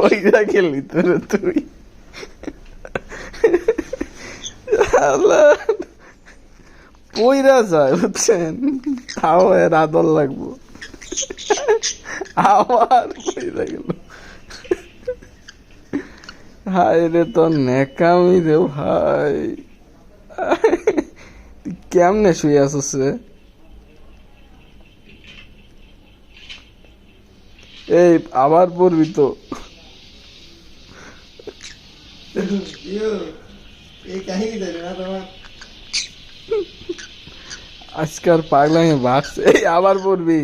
পয়রা গেলি তোরে তুই আল্লাহ পয়রা যায় বুঝছেন তাও এর আদর লাগবো আবার পয়রা গেল হায় রে তোর নেকামি রে ভাই তুই কেমনে শুয়ে আসছিস রে এই আবার পড়বি তো আজকাল পাগলামি বাড়ছে এই আবার পড়বি